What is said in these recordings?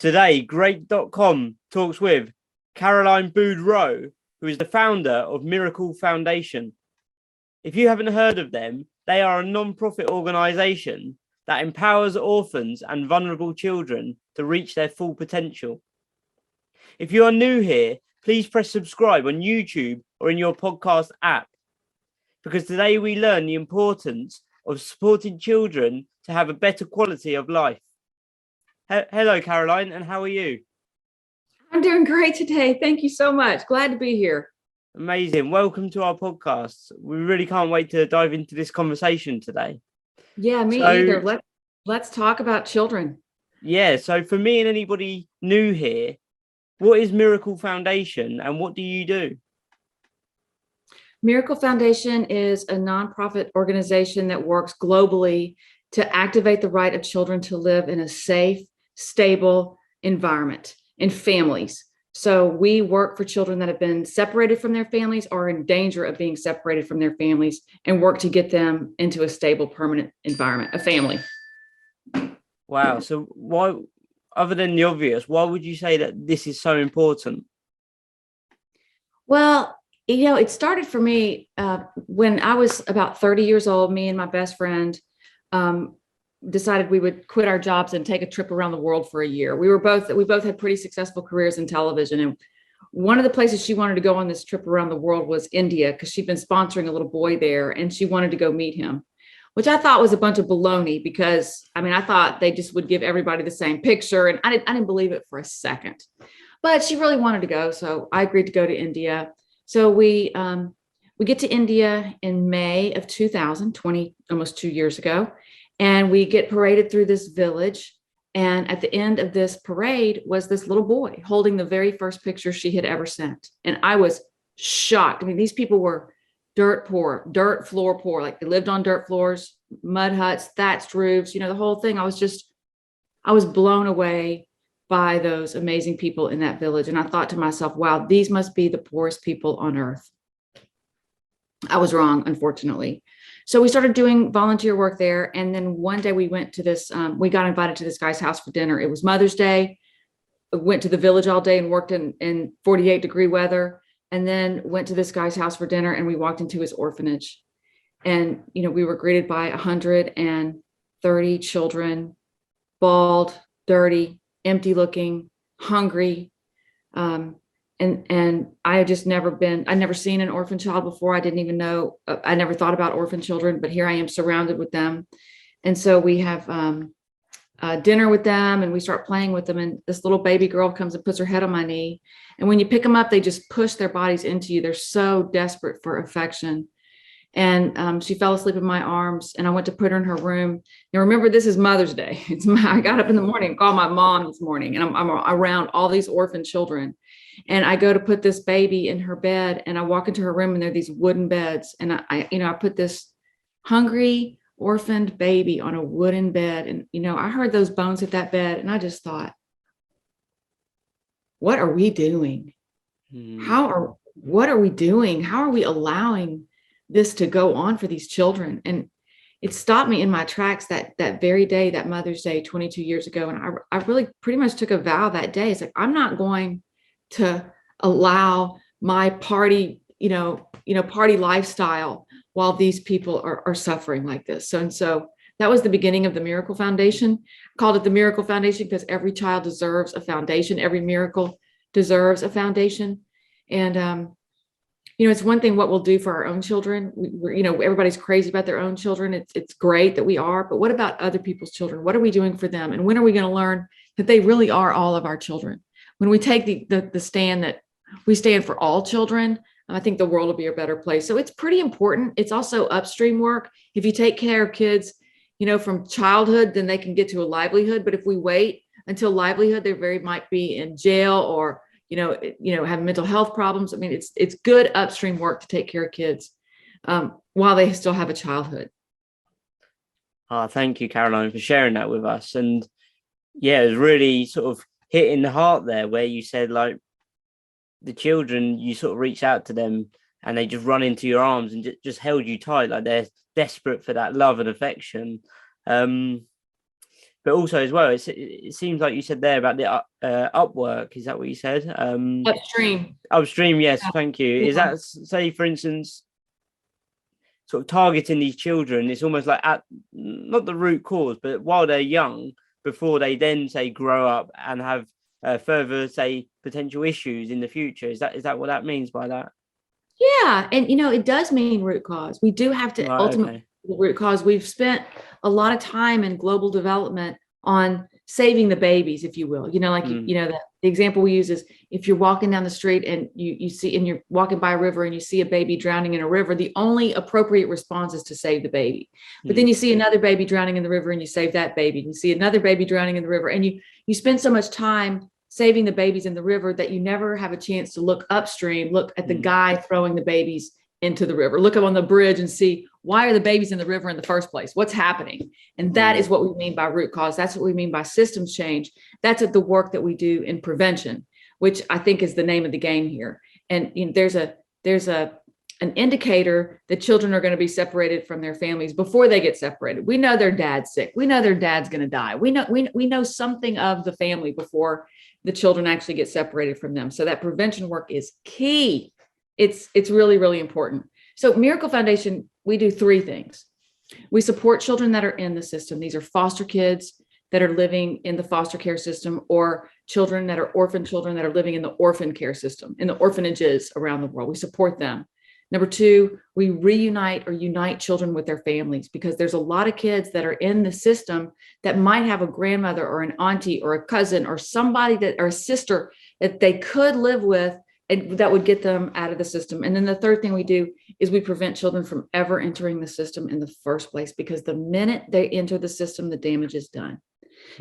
Today, Great.com talks with Caroline Boudreau, who is the founder of Miracle Foundation. If you haven't heard of them, they are a non-profit organisation that empowers orphans and vulnerable children to reach their full potential. If you are new here, please press subscribe on YouTube or in your podcast app, because today we learn the importance of supporting children to have a better quality of life. Hello, Caroline, and how are you? I'm doing great today. Thank you so much. Glad to be here. Amazing. Welcome to our podcast. We really can't wait to dive into this conversation today. Yeah, me either. Let's talk about children. Yeah, so for me and anybody new here, what is Miracle Foundation and what do you do? Miracle Foundation is a nonprofit organization that works globally to activate the right of children to live in a safe, stable environment in families. So we work for children that have been separated from their families or in danger of being separated from their families and work to get them into a stable, permanent environment, a family. Wow. So why, other than the obvious, why would you say that this is so important? Well, it started for me when I was about 30 years old. Me and my best friend decided we would quit our jobs and take a trip around the world for a year. We both had pretty successful careers in television. And one of the places she wanted to go on this trip around the world was India, because she'd been sponsoring a little boy there and she wanted to go meet him, which I thought was a bunch of baloney, because I thought they just would give everybody the same picture. And I didn't believe it for a second, but she really wanted to go. So I agreed to go to India. So we get to India in May of 2020, almost 2 years ago. And we get paraded through this village. And at the end of this parade was this little boy holding the very first picture she had ever sent. And I was shocked. These people were dirt poor, dirt floor poor. Like they lived on dirt floors, mud huts, thatched roofs, the whole thing. I was blown away by those amazing people in that village. And I thought to myself, wow, these must be the poorest people on earth. I was wrong, unfortunately. So we started doing volunteer work there. And then one day we went to this, we got invited to this guy's house for dinner. It was Mother's Day. I went to the village all day and worked in 48-degree weather, and then went to this guy's house for dinner, and we walked into his orphanage. And, we were greeted by 130 children, bald, dirty, empty looking, hungry. And I had just I'd never seen an orphan child before. I didn't even know, I never thought about orphan children, but here I am surrounded with them. And so we have dinner with them and we start playing with them. And this little baby girl comes and puts her head on my knee. And when you pick them up, they just push their bodies into you. They're so desperate for affection. And she fell asleep in my arms, and I went to put her in her room. Now, remember, this is Mother's Day. I got up in the morning and called my mom this morning, and I'm around all these orphan children. And I go to put this baby in her bed, and I walk into her room, and there are these wooden beds. And I put this hungry, orphaned baby on a wooden bed. And, I heard those bones hit that bed, and I just thought, what are we doing? What are we doing? How are we allowing this to go on for these children? And it stopped me in my tracks that very day, that Mother's Day 22 years ago. And I really pretty much took a vow that day. It's like, I'm not going to allow my party lifestyle while these people are suffering like this. And so that was the beginning of the Miracle Foundation. I called it the Miracle Foundation because every child deserves a foundation. Every miracle deserves a foundation. And, it's one thing what we'll do for our own children. Everybody's crazy about their own children. It's great that we are, but what about other people's children? What are we doing for them? And when are we going to learn that they really are all of our children? When we take the stand that we stand for all children, I think the world will be a better place. So it's pretty important. It's also upstream work. If you take care of kids, from childhood, then they can get to a livelihood. But if we wait until livelihood, they very might be in jail or have mental health problems. It's good upstream work to take care of kids while they still have a childhood. Thank you, Caroline, for sharing that with us. And yeah, it was really sort of hitting the heart there, where you said, like, the children, you sort of reach out to them and they just run into your arms and just held you tight, like they're desperate for that love and affection. but also as well, it seems like you said there about the Upwork. Is that what you said? Upstream. Upstream. Yes, Yeah. thank you. Is that, say, for instance, sort of targeting these children? It's almost like at not the root cause, but while they're young, before they then say grow up and have further, say, potential issues in the future. Is that what that means by that? Yeah, and it does mean root cause. We do have to Right. ultimately Okay. the root cause. We've spent a lot of time in global development on saving the babies, if you will. Like the example we use is if you're walking down the street and you see, and you're walking by a river and you see a baby drowning in a river, the only appropriate response is to save the baby. But then you see another baby drowning in the river and you save that baby. And you see another baby drowning in the river, and you spend so much time saving the babies in the river that you never have a chance to look upstream, look at the guy throwing the babies into the river, look up on the bridge and see, why are the babies in the river in the first place? What's happening? And that is what we mean by root cause. That's what we mean by systems change. That's the work that we do in prevention, which I think is the name of the game here. And there's an indicator that children are going to be separated from their families before they get separated. We know their dad's sick. We know their dad's going to die. We know something of the family before the children actually get separated from them. So that prevention work is key. It's really, really important. So Miracle Foundation, we do three things. We support children that are in the system. These are foster kids that are living in the foster care system, or children that are orphan children that are living in the orphan care system, in the orphanages around the world. We support them. Number two, we reunite or unite children with their families, because there's a lot of kids that are in the system that might have a grandmother or an auntie or a cousin or somebody or a sister that they could live with, and that would get them out of the system. And then the third thing we do is we prevent children from ever entering the system in the first place, because the minute they enter the system, the damage is done.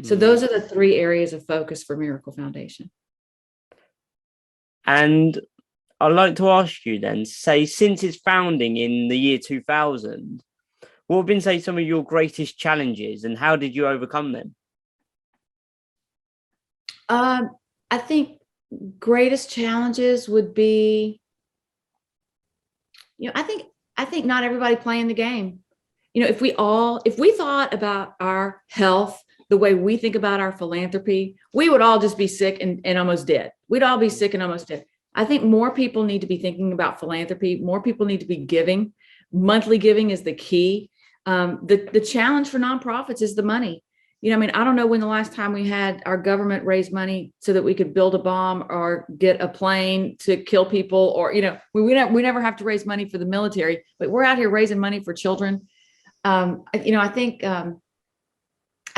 So those are the three areas of focus for Miracle Foundation. And I'd like to ask you then, say, since its founding in the year 2000, what have been, say, some of your greatest challenges, and how did you overcome them? I think greatest challenges would be, I think not everybody playing the game. If we thought about our health the way we think about our philanthropy, we would all just be sick and almost dead. We'd all be sick and almost dead. I think more people need to be thinking about philanthropy. More people need to be giving. Monthly giving is the key. The challenge for nonprofits is the money. I don't know when the last time we had our government raise money so that we could build a bomb or get a plane to kill people, or, we never have to raise money for the military, but we're out here raising money for children. I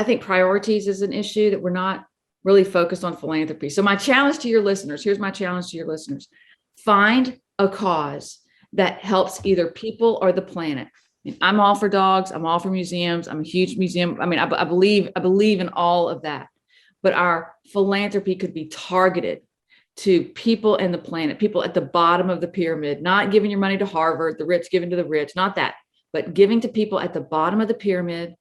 think priorities is an issue, that we're not really focused on philanthropy. So my challenge to your listeners, here's my challenge to your listeners: find a cause that helps either people or the planet. I'm all for dogs. I'm all for museums. I'm a huge museum. I believe in all of that, but our philanthropy could be targeted to people and the planet, people at the bottom of the pyramid, not giving your money to Harvard, the rich giving to the rich, not that, but giving to people at the bottom of the pyramid,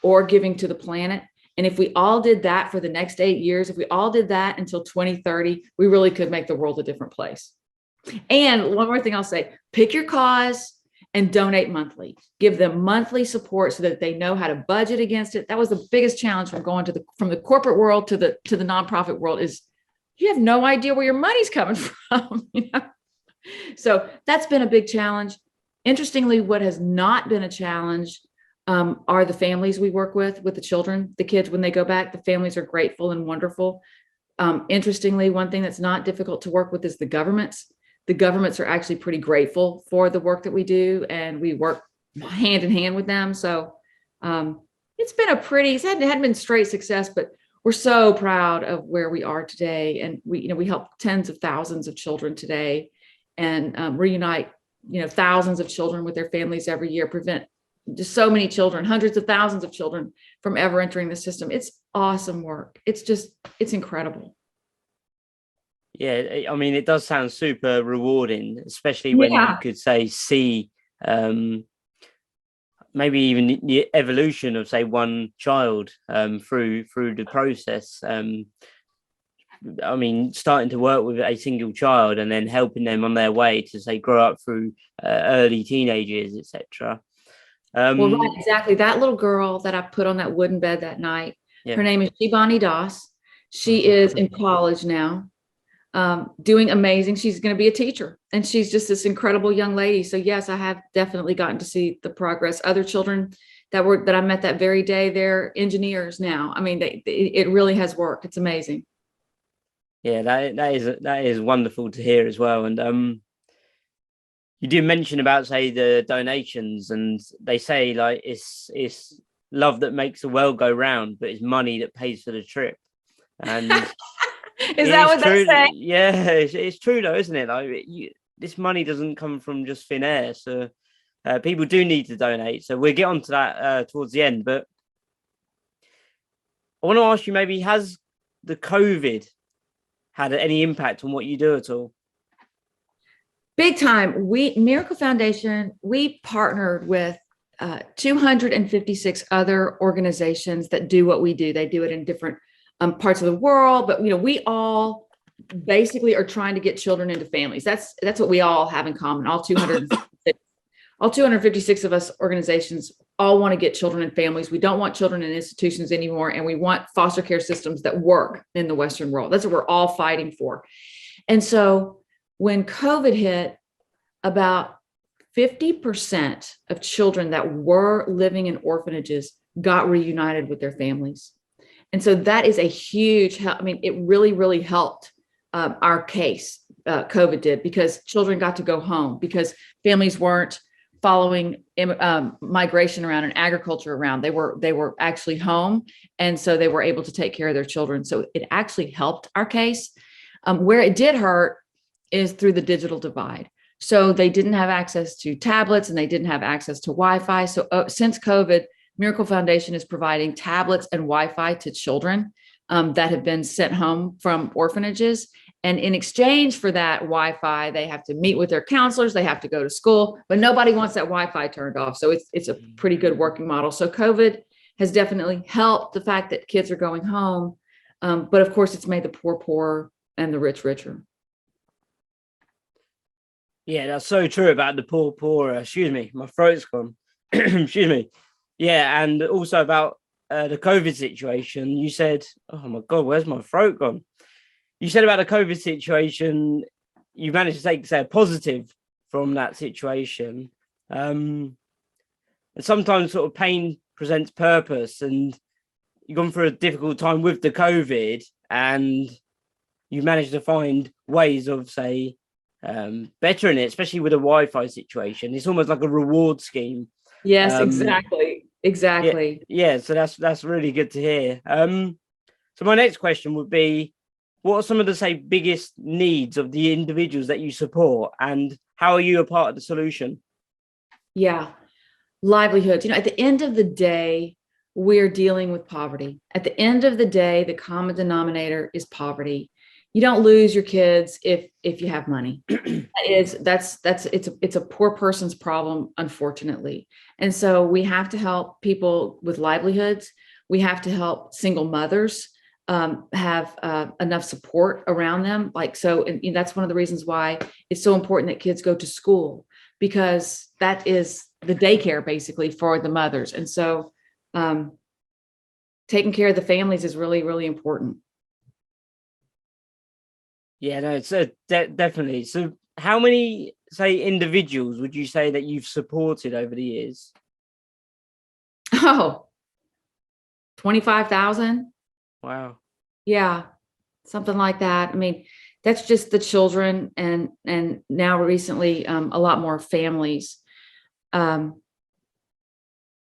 or giving to the planet. And if we all did that for the next 8 years, if we all did that until 2030, we really could make the world a different place. And one more thing I'll say: pick your cause and donate monthly. Give them monthly support so that they know how to budget against it. That was the biggest challenge from going from the corporate world to the nonprofit world, is you have no idea where your money's coming from. So that's been a big challenge. Interestingly, what has not been a challenge are the families we work with the children, the kids. When they go back, the families are grateful and wonderful. Interestingly, one thing that's not difficult to work with is the governments. The governments are actually pretty grateful for the work that we do, and we work hand in hand with them. So it's been it hadn't been straight success, but we're so proud of where we are today. And we help tens of thousands of children today, and reunite, thousands of children with their families every year, prevent just so many children, hundreds of thousands of children, from ever entering the system. It's awesome work. It's incredible. Yeah, it does sound super rewarding, especially when you could see maybe even the evolution of, say, one child through the process. Starting to work with a single child and then helping them on their way to, say, grow up through early teenagers, etc. Well, right, exactly. That little girl that I put on that wooden bed that night, Her name is Shibani Das. She is in college now, doing amazing. She's going to be a teacher, and she's just this incredible young lady. So yes, I have definitely gotten to see the progress. Other children that I met that very day, they're engineers now. I mean, it really has worked. It's amazing. Yeah, that is wonderful to hear as well. And you did mention about, say, the donations, and they say like it's love that makes the world go round, but it's money that pays for the trip. And is that what true. they say? Yeah, it's true though, isn't it? Like this money doesn't come from just thin air. So people do need to donate. So we'll get onto that towards the end. But I want to ask you, maybe, has the COVID had any impact on what you do at all? Big time. Miracle Foundation, we partnered with 256 other organizations that do what we do. They do it in different parts of the world, but we all basically are trying to get children into families. That's what we all have in common. All 256 of us organizations all want to get children in families. We don't want children in institutions anymore, and we want foster care systems that work in the Western world. That's what we're all fighting for. And so when COVID hit, about 50% of children that were living in orphanages got reunited with their families. And so that is a huge help. I mean, it really, really helped our case, COVID did, because children got to go home, because families weren't following migration around and agriculture around. They were actually home. And so they were able to take care of their children. So it actually helped our case. Where it did hurt is through the digital divide. So they didn't have access to tablets, and they didn't have access to Wi-Fi. So since COVID, Miracle Foundation is providing tablets and Wi-Fi to children that have been sent home from orphanages. And in exchange for that Wi-Fi, they have to meet with their counselors, they have to go to school, but nobody wants that Wi-Fi turned off. So it's a pretty good working model. So COVID has definitely helped the fact that kids are going home. But of course, it's made the poor poorer and the rich richer. Yeah, that's so true about the poor. Excuse me, my throat's gone. Excuse me. Yeah, and also about the COVID situation. You said, oh my God, where's my throat gone? You said about the COVID situation, you managed to take, say, a positive from that situation. And sometimes sort of pain presents purpose, and you've gone through a difficult time with the COVID, and you managed to find ways of, say, bettering it, especially with a Wi-Fi situation. It's almost like a reward scheme. Yes, exactly. Yeah, so that's really good to hear. So my next question would be, what are some of the, say, biggest needs of the individuals that you support, and how are you a part of the solution? Yeah, livelihoods. At the end of the day, we're dealing with poverty. At the end of the day, the common denominator is poverty. You don't lose your kids if you have money. It's a poor person's problem, unfortunately. And so we have to help people with livelihoods. We have to help single mothers have enough support around them. And that's one of the reasons why it's so important that kids go to school, because that is the daycare basically for the mothers. And so taking care of the families is really, really important. Yeah, no, it's definitely. So how many, say, individuals would you say that you've supported over the years? Oh, 25,000. Wow. Yeah, something like that. I mean, that's just the children, and now recently a lot more families. And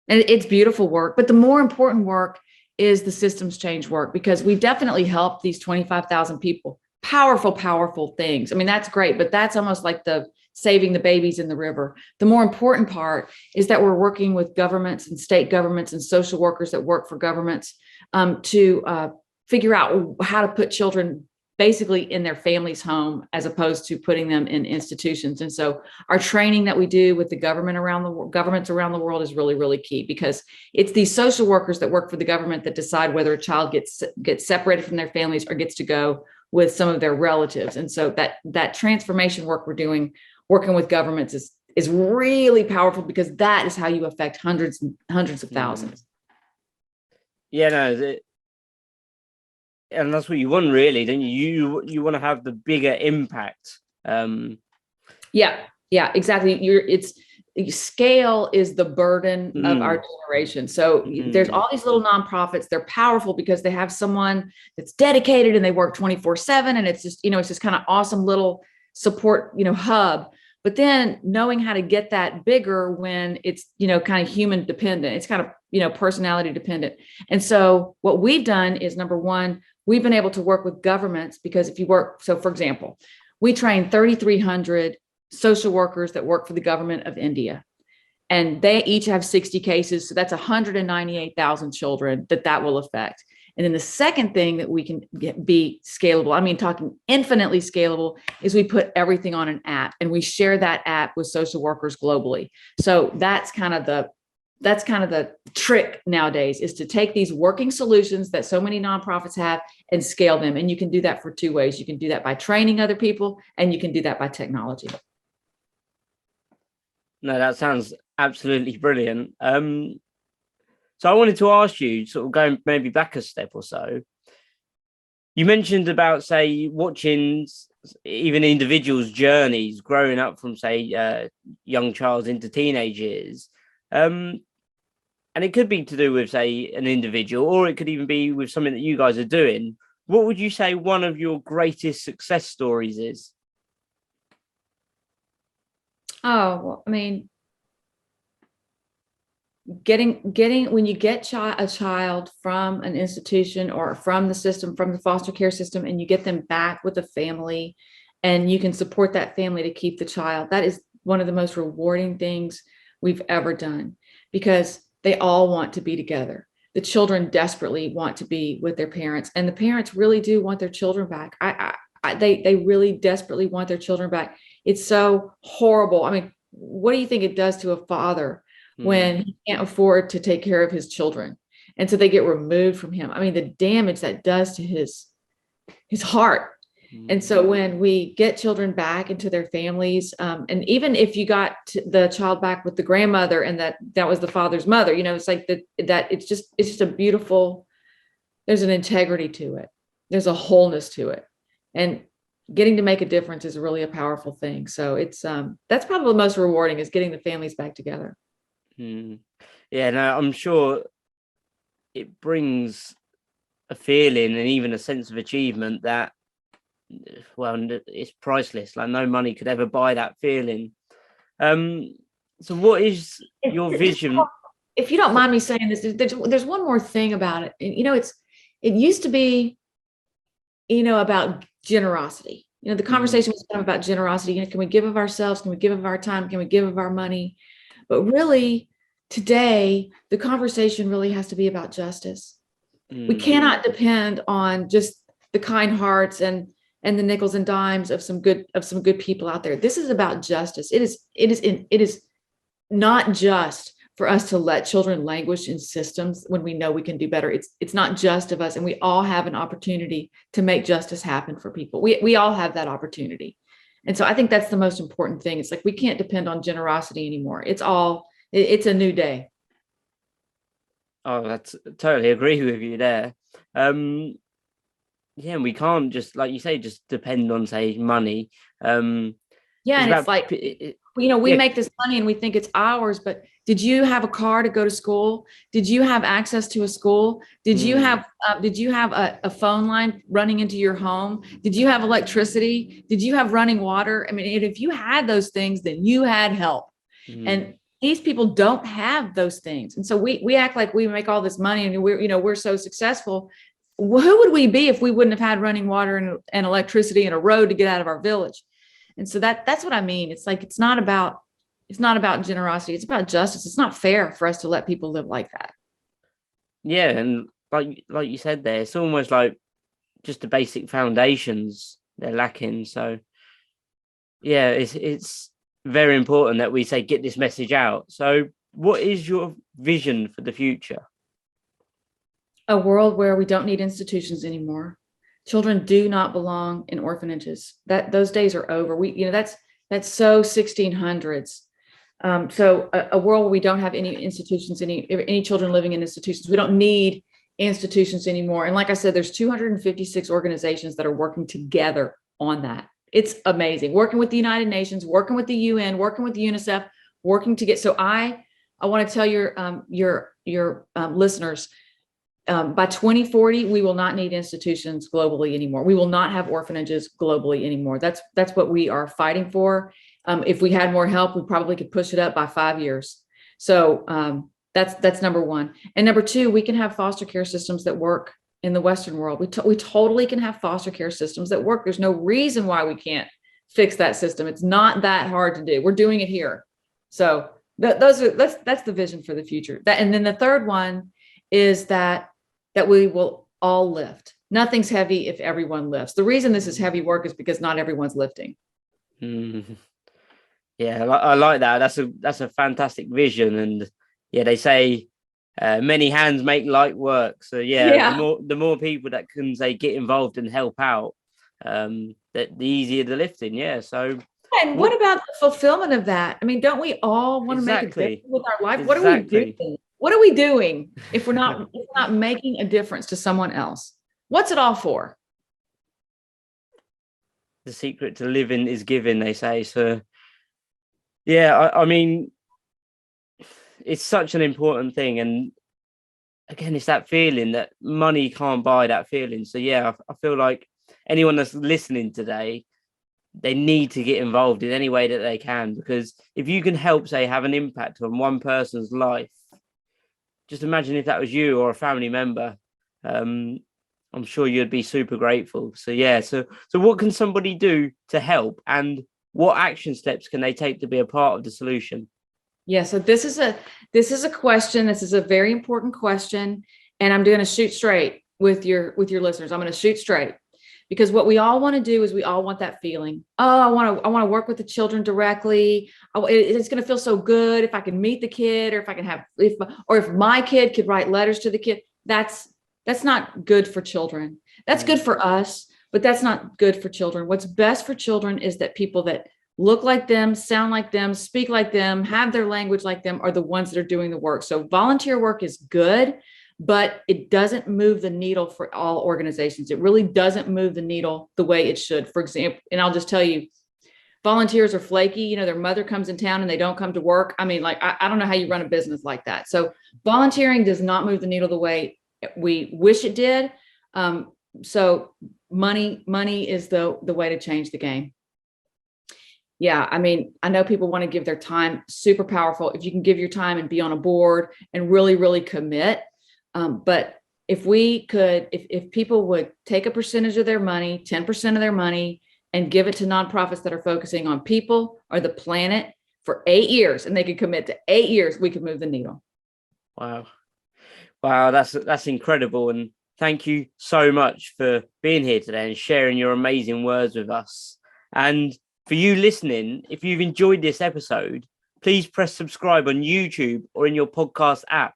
it's beautiful work, but the more important work is the systems change work, because we definitely helped these 25,000 people. Powerful things. I mean, that's great, but that's almost like the saving the babies in the river. The more important part is that we're working with governments and state governments and social workers that work for governments to figure out how to put children basically in their family's home, as opposed to putting them in institutions. And so our training that we do with the governments around the world is really, really key, because it's these social workers that work for the government that decide whether a child gets separated from their families or gets to go with some of their relatives. And so that transformation work we're doing, working with governments, is really powerful, because that is how you affect hundreds and hundreds of thousands. Yeah, no, and that's what you want, really, don't you want to have the bigger impact. Yeah, exactly. Scale is the burden of our generation. So there's all these little nonprofits. They're powerful because they have someone that's dedicated and they work 24/7. And it's just, it's this kind of awesome little support, hub. But then knowing how to get that bigger when it's, kind of human dependent, it's kind of, personality dependent. And so what we've done is, number one, we've been able to work with governments, because if you work, so for example, we train 3,300 social workers that work for the government of India, and they each have 60 cases. So that's 198,000 children that will affect. And then the second thing that we can be scalable, I mean, talking infinitely scalable, is we put everything on an app and we share that app with social workers globally. So that's kind of the trick nowadays, is to take these working solutions that so many nonprofits have and scale them. And you can do that for two ways. You can do that by training other people, and you can do that by technology. No, that sounds absolutely brilliant. So I wanted to ask you, sort of going maybe back a step or so, you mentioned about, say, watching even individuals' journeys growing up from, say, young child into teenage years. And it could be to do with, say, an individual, or it could even be with something that you guys are doing. What would you say one of your greatest success stories is? Oh, well, I mean, getting when you get a child from an institution or from the system, from the foster care system, and you get them back with a family, and you can support that family to keep the child, that is one of the most rewarding things we've ever done, because they all want to be together. The children desperately want to be with their parents, and the parents really do want their children back. They really desperately want their children back. It's so horrible. I mean, what do you think it does to a father when he can't afford to take care of his children, and so they get removed from him? I mean, the damage that does to his heart. And so when we get children back into their families, and even if you got the child back with the grandmother and that was the father's mother, it's like that it's just a beautiful, there's an integrity to it. There's a wholeness to it. And getting to make a difference is really a powerful thing. So it's, that's probably the most rewarding, is getting the families back together. Yeah, no, I'm sure it brings a feeling and even a sense of achievement that, well, it's priceless. Like, no money could ever buy that feeling. So what is your vision? If you don't mind me saying this, there's one more thing about it. It used to be, about generosity. The conversation was kind of about generosity. Can we give of ourselves? Can we give of our time? Can we give of our money? But really, today, the conversation really has to be about justice. We cannot depend on just the kind hearts and the nickels and dimes of some good people out there. This is about justice. It is not just for us to let children languish in systems when we know we can do better. It's not just of us, and we all have an opportunity to make justice happen for people. We all have that opportunity. And so I think that's the most important thing. It's like, we can't depend on generosity anymore. It's a new day. Oh, that's totally agree with you there. Yeah, we can't just, like you say, just depend on, say, money. And it's like, we make this money and we think it's ours, but did you have a car to go to school? Did you have access to a school? Did you have a phone line running into your home? Did you have electricity? Did you have running water? I mean, if you had those things, then you had help. And these people don't have those things. And so we act like we make all this money and we're so successful. Who would we be if we wouldn't have had running water and electricity and a road to get out of our village? And so that's what I mean. It's like, it's not about generosity. It's about justice. It's not fair for us to let people live like that. Yeah. And like you said there, it's almost like just the basic foundations they're lacking. So yeah, it's very important that we say, get this message out. So what is your vision for the future? A world where we don't need institutions anymore. Children do not belong in orphanages. Those days are over. That's so 1600s. So a world where we don't have any institutions, any children living in institutions. We don't need institutions anymore. And like I said, there's 256 organizations that are working together on that. It's amazing. Working with the United Nations, working with the UN, working with UNICEF, working to get. So I want to tell your listeners, by 2040, we will not need institutions globally anymore. We will not have orphanages globally anymore. That's what we are fighting for. If we had more help, we probably could push it up by 5 years. So that's number one. And number two, we can have foster care systems that work in the Western world. We totally can have foster care systems that work. There's no reason why we can't fix that system. It's not that hard to do. We're doing it here. So that's the vision for the future. And then the third one is that we will all lift. Nothing's heavy if everyone lifts. The reason this is heavy work is because not everyone's lifting. Mm. Yeah, I like that. That's a fantastic vision. And yeah, they say many hands make light work. So yeah. The more people that can say get involved and help out, the easier the lifting. Yeah. So. And what about the fulfillment of that? I mean, don't we all want to make a difference with our life? What are we doing? What are we doing if we're not making a difference to someone else? What's it all for? The secret to living is giving, they say. So yeah, I mean, it's such an important thing. And again, it's that feeling that money can't buy that feeling. So yeah, I feel like anyone that's listening today, they need to get involved in any way that they can, because if you can help, say, have an impact on one person's life, just imagine if that was you or a family member. I'm sure you'd be super grateful. So yeah, so what can somebody do to help, and what action steps can they take to be a part of the solution? Yeah, so this is a question. This is a very important question, and I'm going to shoot straight with your listeners. I'm going to shoot straight. Because what we all want to do is we all want that feeling. Oh, I want to work with the children directly. It's going to feel so good if I can meet the kid, or if my kid could write letters to the kid. That's not good for children. That's good for us, but that's not good for children. What's best for children is that people that look like them, sound like them, speak like them, have their language like them are the ones that are doing the work. So volunteer work is good, but it doesn't move the needle for all organizations. It really doesn't move the needle the way it should. For example, and I'll just tell you, volunteers are flaky. You know, their mother comes in town and they don't come to work. I mean, like, I don't know how you run a business like that. So volunteering does not move the needle the way we wish it did. So money is the way to change the game. Yeah, I mean, I know people want to give their time. Super powerful. If you can give your time and be on a board and really, really commit. But if people would take a percentage of their money, 10% of their money, and give it to nonprofits that are focusing on people or the planet for 8 years, and they could commit to 8 years, we could move the needle. Wow, that's incredible. And thank you so much for being here today and sharing your amazing words with us. And for you listening, if you've enjoyed this episode, please press subscribe on YouTube or in your podcast app,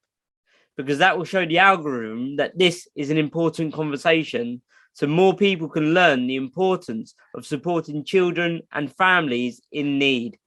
because that will show the algorithm that this is an important conversation, so more people can learn the importance of supporting children and families in need.